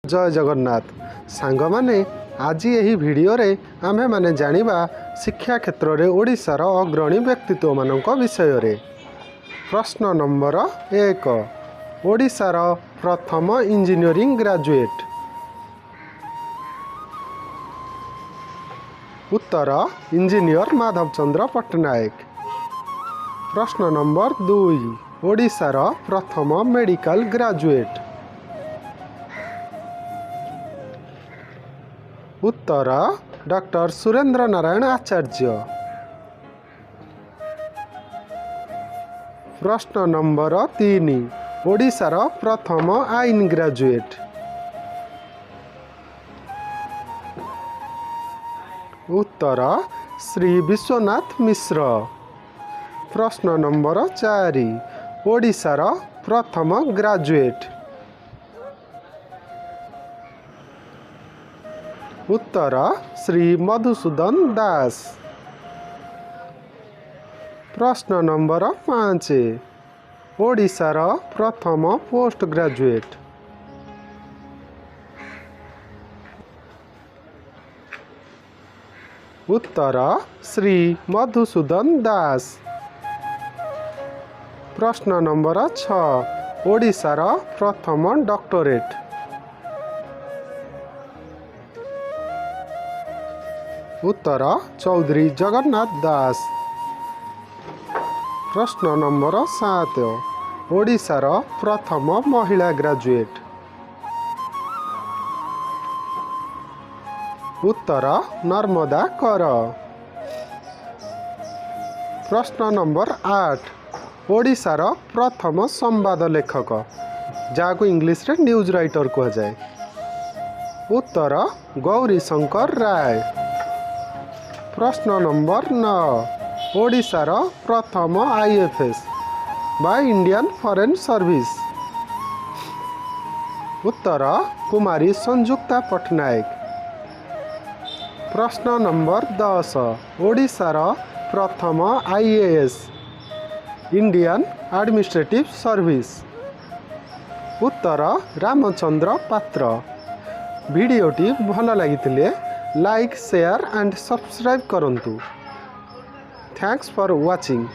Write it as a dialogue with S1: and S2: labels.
S1: जय जगन्नाथ सांग माने आज यही भिडियो रे आमे माने जानिबा शिक्षा क्षेत्र रे ओडिशार अग्रणी व्यक्तित्व मानक विषय रे। प्रश्न नंबर 1 ओडिशार प्रथम इंजीनियरिंग ग्रेजुएट। उत्तर इंजीनियर माधवचंद्र पट्टनायक। प्रश्न नंबर 2 ओडिशार प्रथम मेडिकल ग्रेजुएट। उत्तर डॉक्टर सुरेंद्र नारायण आचार्य। प्रश्न नंबर 3 ओडिशार प्रथम आईन ग्रेजुएट। उत्तर श्री विश्वनाथ मिश्र। प्रश्न नंबर 4 ओडिशार प्रथम ग्रेजुएट। उत्तर श्री मधुसूदन दास। प्रश्न नंबर 5 ओडिशार प्रथम पोस्ट ग्रेजुएट। उत्तर श्री मधुसूदन दास। प्रश्न नंबर 6 ओडिशार प्रथम डॉक्टरेट। उत्तर चौधरी जगन्नाथ दास। प्रश्न नंबर 7 ओडिशार प्रथम महिला ग्रेजुएट। उत्तर नर्मदा कर। प्रश्न नंबर 8 ओडिशार प्रथम संवाद लेखक जहाँ इंग्लिश रे न्यूज राइटर कह जाए। उत्तर गौरी शंकर राय। प्रश्न नंबर 9 ओडिशार प्रथम IFS by Indian foreign service. उत्तर कुमारी संजुक्ता पट्टनायक। प्रश्न नंबर 10 ओडिशार प्रथम आईएएस इंडियन एडमिनिस्ट्रेटिव सर्विस। उत्तर रामचंद्र पात्र। भिडियोटी भल लगी लाइक शेयर एंड सब्सक्राइब करंतु। Thanks for watching.